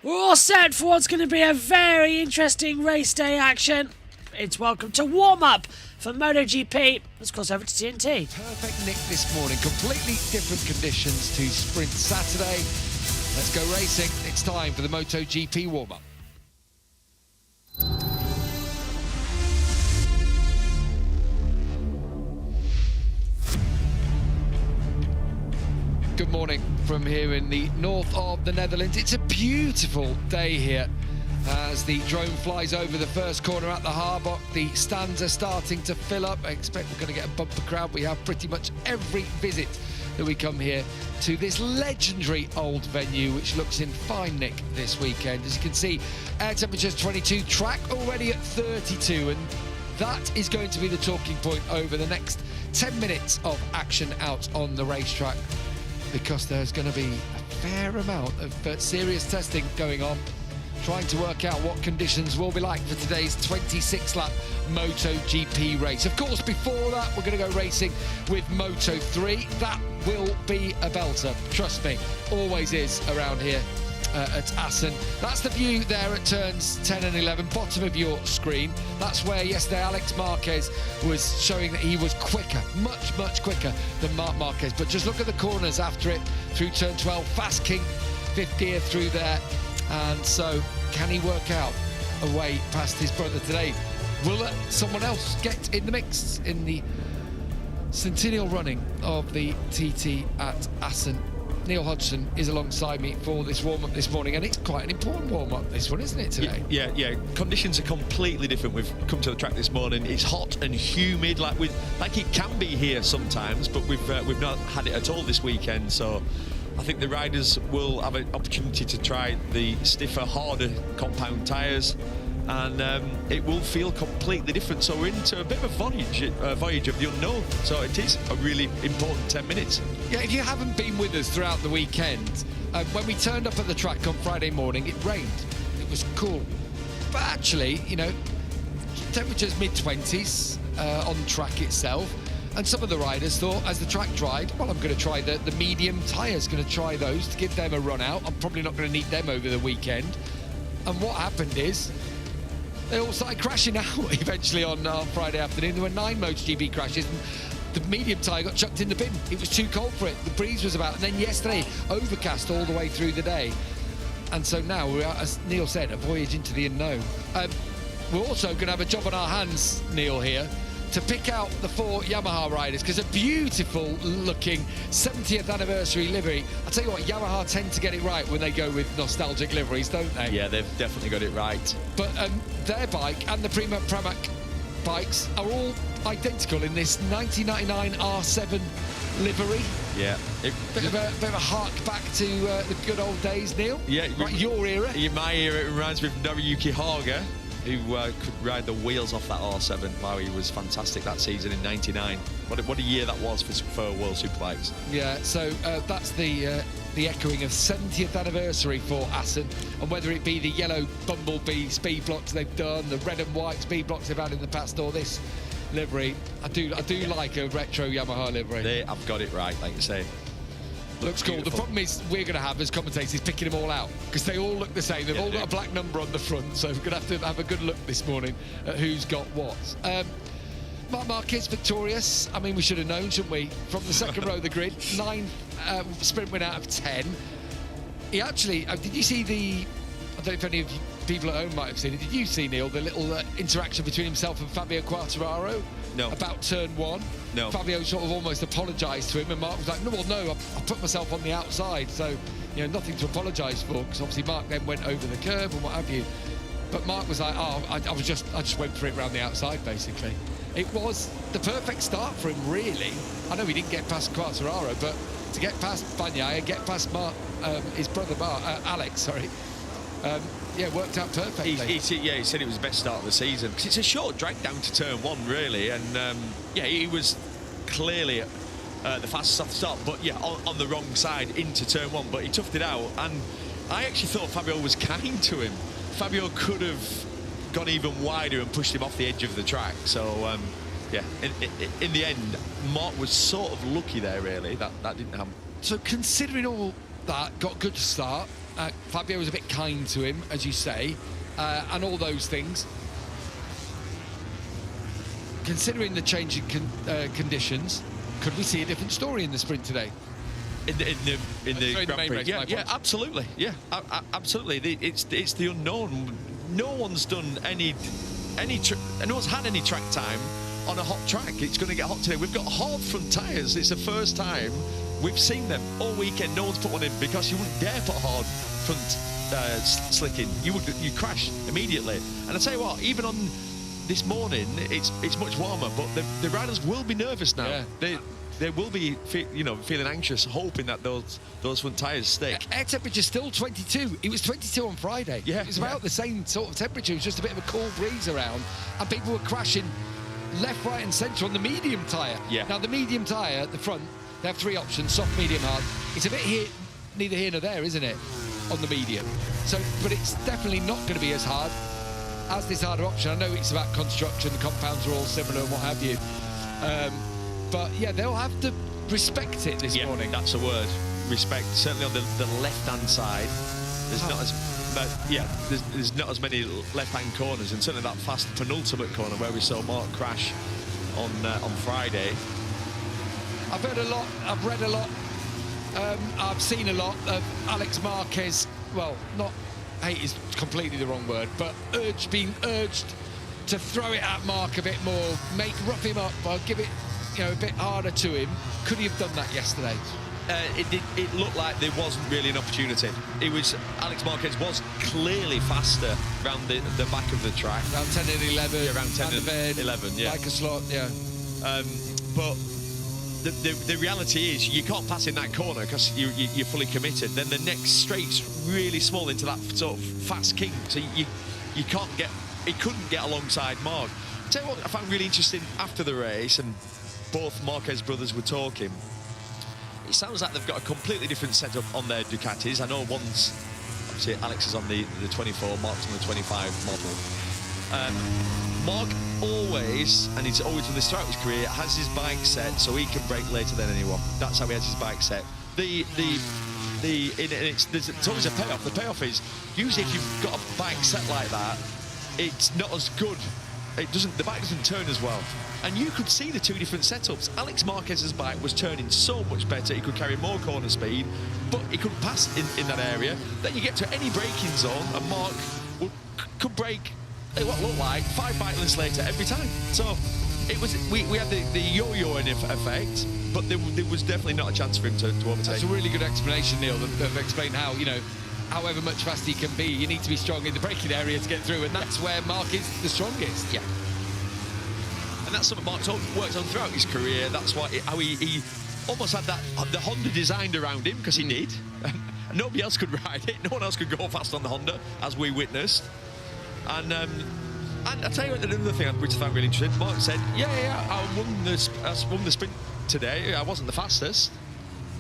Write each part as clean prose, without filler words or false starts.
We're all set for what's going to be a very interesting race day action. It's welcome to warm-up for MotoGP. Let's cross over to TNT. Perfect nick this morning. Completely different conditions to Sprint Saturday. Let's go racing. It's time for the MotoGP warm-up. Good morning from here in the north of the Netherlands. It's a beautiful day here as the drone flies over the first corner at the Haarbok. The stands are starting to fill up. I expect we're going to get a bumper crowd. We have pretty much every visit that we come here to this legendary old venue, which looks in fine nick this weekend. As you can see, air temperature's 22, track already at 32, and that is going to be the talking point over the next 10 minutes of action out on the racetrack, because there's going to be a fair amount of serious testing going on, trying to work out what conditions will be like for today's 26-lap MotoGP race. Of course, before that, we're going to go racing with Moto3. That will be a belter, trust me, always is around here at Assen. That's the view there at turns 10 and 11, bottom of your screen. That's where yesterday Alex Marquez was showing that he was quicker, much quicker than Marc Marquez. But just look at the corners after it through turn 12. Fast King, fifth gear through there. And so, can he work out a way past his brother today? Will someone else get in the mix in the centennial running of the TT at Assen? Neil Hodgson is alongside me for this warm-up this morning, and it's quite an important warm-up, this one, isn't it, today? Yeah. Conditions are completely different. We've come to the track this morning. It's hot and humid, like it can be here sometimes, but we've not had it at all this weekend. So I think the riders will have an opportunity to try the stiffer, harder compound tyres, and it will feel completely different. So we're into a bit of a voyage of the unknown. So it is a really important 10 minutes. Yeah, if you haven't been with us throughout the weekend, when we turned up at the track on Friday morning, it rained. It was cool. But actually, you know, temperatures mid-20s on track itself. And some of the riders thought, as the track dried, well, I'm going to try the medium tyres, going to try those to give them a run out. I'm probably not going to need them over the weekend. And what happened is, they all started crashing out eventually on Friday afternoon. There were 9 MotoGP crashes, and the medium tyre got chucked in the bin. It was too cold for it. The breeze was about. And then yesterday, overcast all the way through the day. And so now we're, as Neil said, a voyage into the unknown. We're also going to have a job on our hands, Neil, here, to pick out the 4 Yamaha riders, because a beautiful looking 70th anniversary livery. I'll tell you what, Yamaha tend to get it right when they go with nostalgic liveries, don't they? Yeah, they've definitely got it right. But their bike and the Pramac bikes are all identical in this 1999 R7 livery. Yeah. Bit of a hark back to the good old days, Neil. Yeah. Right, your era. In my era, it reminds me of Noriyuki Haga, who could ride the wheels off that R7. Wow, he was fantastic that season in '99. What a year that was for World Superbikes. Yeah, so that's the echoing of 70th anniversary for Assen, and whether it be the yellow Bumblebee speed blocks they've done, the red and white speed blocks they've had in the past, or this livery, I do like a retro Yamaha livery. They have got it right, like you say. Looks cool. The problem is we're going to have, as commentators, picking them all out, because they all look the same. They've all got a black number on the front, so we're going to have a good look this morning at who's got what. Marc Marquez victorious. I mean, we should have known, shouldn't we? From the second row of the grid, 9 sprint win out of 10. He actually, did you see the, I don't know if any of you people at home might have seen it, did you see, Neil, the little interaction between himself and Fabio Quartararo? No. About turn 1? No. Fabio sort of almost apologised to him, and Marc was like, no, well, no, I put myself on the outside, so, you know, nothing to apologise for, because obviously Marc then went over the curb and what have you. But Marc was like, oh, I just went for it round the outside, basically. It was the perfect start for him, really. I know he didn't get past Quartararo, but to get past Bagnaia and get past his brother Alex, sorry, yeah, worked out perfectly. He said it was the best start of the season, because it's a short drag down to turn 1, really, and yeah, he was clearly the fastest off the start, but yeah, on the wrong side into turn 1, but he toughed it out, and I actually thought Fabio was kind to him. Fabio could have gone even wider and pushed him off the edge of the track, so yeah, in the end, Marc was sort of lucky there, really, that didn't happen. So considering all that, got a good start, Fabio was a bit kind to him, as you say, and all those things. Considering the changing conditions, could we see a different story in the sprint today? In the Grand main Prix, race, yeah, absolutely, yeah, absolutely. It's the unknown. No one's done no one's had any track time on a hot track. It's going to get hot today. We've got hard front tyres. It's the first time we've seen them all weekend. No one's put one in because you wouldn't dare put hard front slick in. You crash immediately. And I tell you what, even on this morning, it's much warmer, but the riders will be nervous now. Yeah. They will be, feeling anxious, hoping that those front tyres stick. Air temperature's still 22. It was 22 on Friday. Yeah, it was about the same sort of temperature. It was just a bit of a cool breeze around, and people were crashing left, right, and centre on the medium tyre. Yeah. Now the medium tyre at the front, they have 3 options: soft, medium, hard. It's a bit neither here nor there, isn't it, on the medium? So, but it's definitely not going to be as hard as this harder option. I know it's about construction, the compounds are all similar and what have you. But yeah, they'll have to respect it this morning. That's a word. Respect. Certainly on the left-hand side, there's not as there's not as many left-hand corners, and certainly that fast penultimate corner where we saw Mark crash on Friday. I've heard a lot. I've read a lot. I've seen a lot of Alex Marquez. Well, not hate is completely the wrong word, but being urged to throw it at Mark a bit more, rough him up, or give it, a bit harder to him. Could he have done that yesterday? It looked like there wasn't really an opportunity. Alex Marquez was clearly faster around the back of the track. Around 10 and 11. Yeah, around 10 and 11, yeah. Like a slot, yeah. But the reality is you can't pass in that corner because you're fully committed. Then the next straight's really small into that sort of fast kink, so you can't get. He couldn't get alongside Mark. I'll tell you what I found really interesting after the race, and both Marquez brothers were talking. It sounds like they've got a completely different setup on their Ducatis. I know one's, obviously Alex is on the 24, Mark's on the 25 model. Mark always, and he's always done this throughout his career, has his bike set so he can brake later than anyone. That's how he has his bike set. It's always a payoff. The payoff is, usually if you've got a bike set like that, it's not as good. The bike doesn't turn as well. And you could see the two different setups. Alex Marquez's bike was turning so much better. He could carry more corner speed, but he could pass in that area. Then you get to any braking zone, and Mark could brake what looked like 5 bike lengths later every time. So it was we had the yo-yoing effect, but there was definitely not a chance for him to overtake. That's a really good explanation, Neil. They've explained how, however much faster he can be, you need to be strong in the braking area to get through, and that's where Mark is the strongest. Yeah. And that's something Mark's worked on throughout his career. That's why how he almost had the Honda designed around him, because he did. And nobody else could ride it. No one else could go fast on the Honda, as we witnessed. And I'll tell you another thing which I found really interesting. Mark said, I won the sprint today. I wasn't the fastest,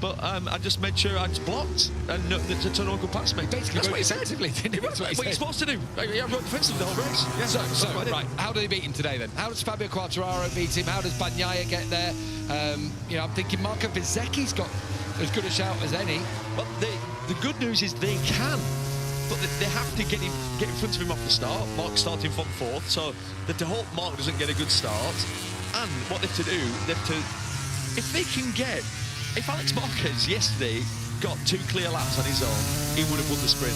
but I just made sure I was blocked and no one could pass me. Basically, that's what he said. That's what you're supposed to do. I wrote defensive the whole race. Yeah, so right, how do they beat him today then? How does Fabio Quartararo beat him? How does Bagnaia get there? I'm thinking Marco Bezzecchi's got as good a shout as any. But the good news is they can. But they have to get in front of him off the start. Mark's starting from 4th, so they have to hope Mark doesn't get a good start. And what they have to do, if Alex Marquez yesterday got 2 clear laps on his own, he would have won the sprint.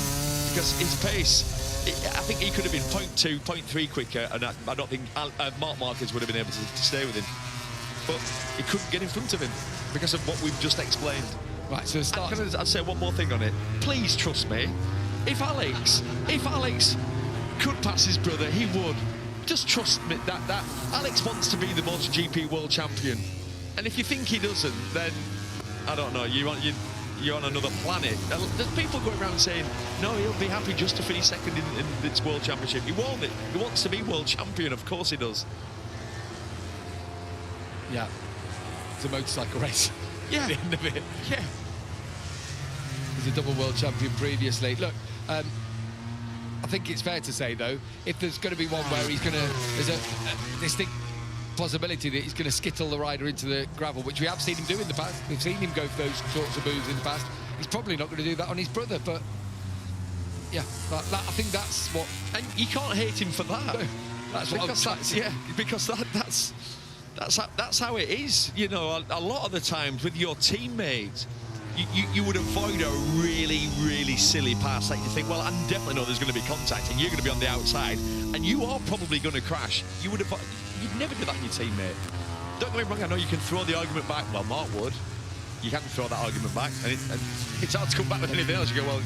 Because his pace, I think he could have been 0.2, 0.3 quicker, and I don't think Mark Marquez would have been able to stay with him. But he couldn't get in front of him because of what we've just explained. Right, so I'd say one more thing on it. Please trust me. If Alex could pass his brother, he would. Just trust me that Alex wants to be the MotoGP world champion. And if you think he doesn't, then I don't know. You're on another planet. There's people going around saying, no, he'll be happy just to finish second in this world championship. He won't. He wants to be world champion. Of course he does. Yeah. It's a motorcycle race. Yeah. At the end of it. Yeah. He's a double world champion previously. Look, I think it's fair to say, though, if there's going to be one where there's a distinct possibility that he's going to skittle the rider into the gravel, which we have seen him do in the past. We've seen him go for those sorts of moves in the past. He's probably not going to do that on his brother, but Yeah, I think that's what... And you can't hate him for that. That's what because that's how it is. You know, a lot of the times with your teammates, you would avoid a really, really silly pass. Like you think, well, I definitely know there's going to be contact, and you're going to be on the outside, and you are probably going to crash. You'd never do that on your teammate. Don't get me wrong. I know you can throw the argument back. Well, Mark would. You can throw that argument back, and it's hard to come back with anything else. You go, well,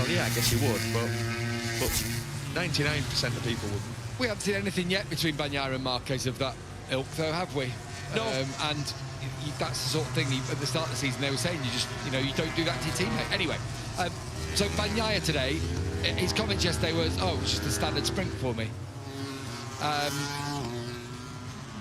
yeah, I guess you would, but 99% of people wouldn't. We haven't seen anything yet between Bagnaia and Marquez of that ilk, though, have we? No. And that's the sort of thing at the start of the season they were saying, you don't do that to your teammate. Anyway, so Bagnaia today, his comments yesterday was, it's just a standard sprint for me.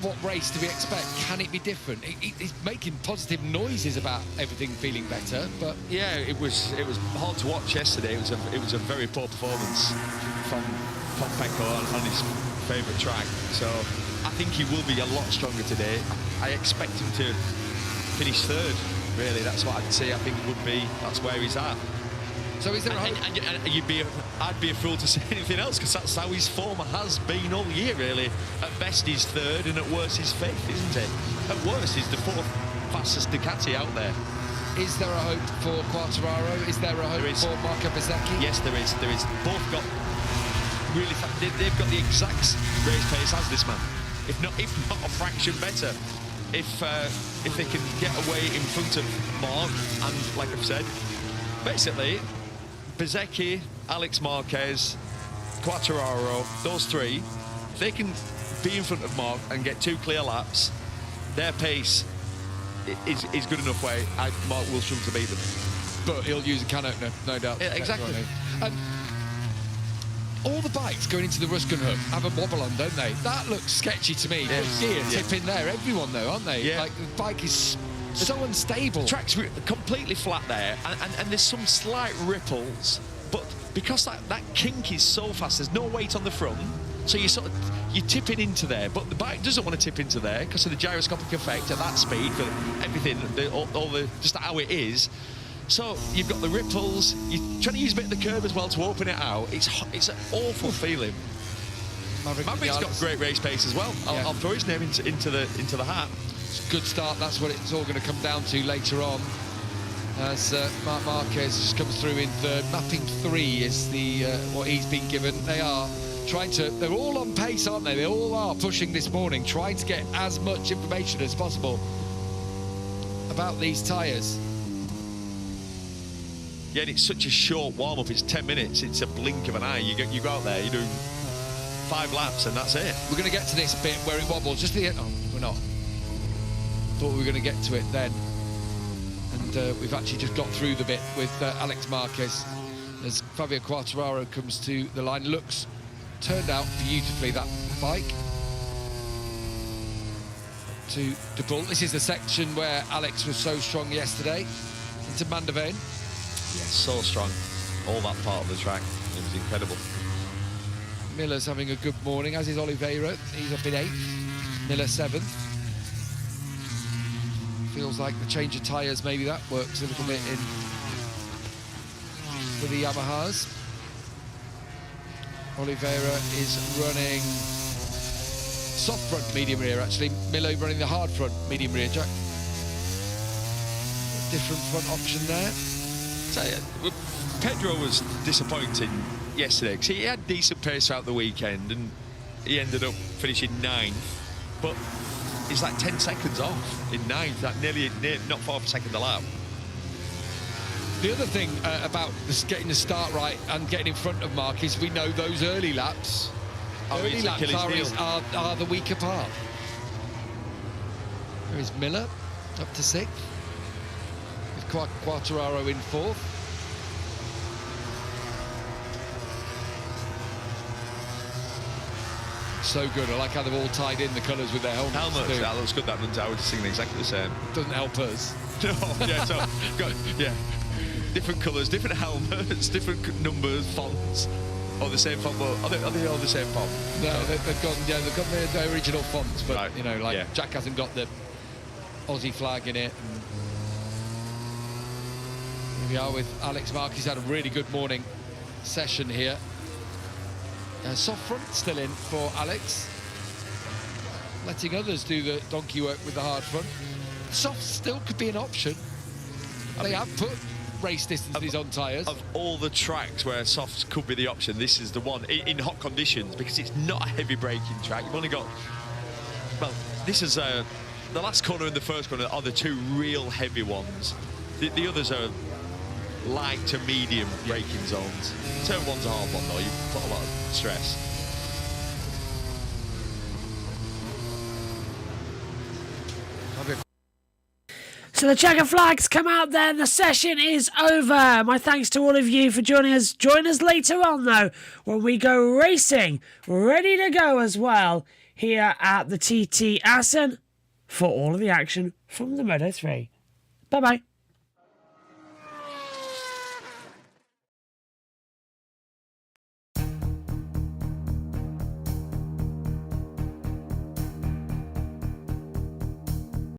What race do we expect? Can it be different? He's making positive noises about everything feeling better, but yeah, it was hard to watch yesterday. It was a very poor performance from Pecco on his favourite track. So I think he will be a lot stronger today. I expect him to finish third. Really, that's what I'd say. I think that's where he's at. So is there a hope? And I'd be a fool to say anything else, because that's how his form has been all year, really. At best, he's third, and at worst, he's fifth, isn't it? At worst, he's the fourth fastest Ducati out there. Is there a hope for Quartararo? Is there a hope for Marco Bezzecchi? Yes, there is. Both got really fast. They've got the exact race pace as this man, if not a fraction better. If they can get away in front of Mark, and like I've said, basically, Bezzecchi, Alex Marquez, Quartararo, those three, if they can be in front of Mark and get 2 clear laps, their pace is good enough where Mark will struggle to beat them. But he'll use a can opener, no doubt. Yeah, exactly. All the bikes going into the Ruskin Hub have a wobble on, don't they? That looks sketchy to me. Yes. Tip in there, everyone though, aren't they? Yeah. Like, the bike is so unstable. The track's completely flat there, and there's some slight ripples, but because that kink is so fast, there's no weight on the front, so you're tipping into there, but the bike doesn't want to tip into there because of the gyroscopic effect at that speed for everything, just how it is. So you've got the ripples. You're trying to use a bit of the curb as well to open it out. It's an awful feeling. Maverick's got great race pace as well. I'll throw his name into the hat. It's a good start. That's what it's all going to come down to later on, as Marc Marquez just comes through in third. Mapping 3 is what he's been given. They're all on pace, aren't they? They all are pushing this morning, trying to get as much information as possible about these tyres. Yeah, and it's such a short warm-up. It's 10 minutes. It's a blink of an eye. You go out there, you do 5 laps, and that's it. We're going to get to this bit where it wobbles. Just the end. Oh, we're not. Thought we were going to get to it then. And we've actually just got through the bit with Alex Marquez as Fabio Quartararo comes to the line. Turned out beautifully, that bike. To De Bull. This is the section where Alex was so strong yesterday. Into Mandeveen. Yes, so strong. All that part of the track. It was incredible. Miller's having a good morning, as is Oliveira. He's up in 8th. Miller 7th. Feels like the change of tyres, maybe that works a little bit in for the Yamahas. Oliveira is running soft front medium rear, actually. Miller running the hard front medium rear, Jack. Different front option there. Pedro was disappointing yesterday because he had decent pace throughout the weekend and he ended up finishing 9th, but he's like 10 seconds off in 9th, like nearly not far off a second a lap. The other thing about getting the start right and getting in front of Mark is we know those early laps are the weaker part. There is Miller up to 6th. Quartararo in 4th. So good. I like how they've all tied in the colours with their helmets. That looks good. That runs out. We're singing exactly the same. Doesn't help us. No, yeah, so different colours, different helmets, different numbers, fonts. Or the same font, but are they all the same font? No, they've got their original fonts, but right. Jack hasn't got the Aussie flag in it. And here we are with Alex Marquez. He's had a really good morning session here. Soft front still in for Alex, letting others do the donkey work with the hard front. Soft still could be an option. They have put race distances on tyres. Of all the tracks where softs could be the option, this is the one in hot conditions, because it's not a heavy braking track. You've only got, well, this is the last corner and the first corner are the two real heavy ones. The others are light to medium braking zones. Turn one's a hard one though, you put a lot of stress. So the checker flags come out then. The session is over. My thanks to all of you for joining us. Join us later on though, when we go racing, ready to go as well, here at the TT Assen for all of the action from the Moto3. Bye-bye.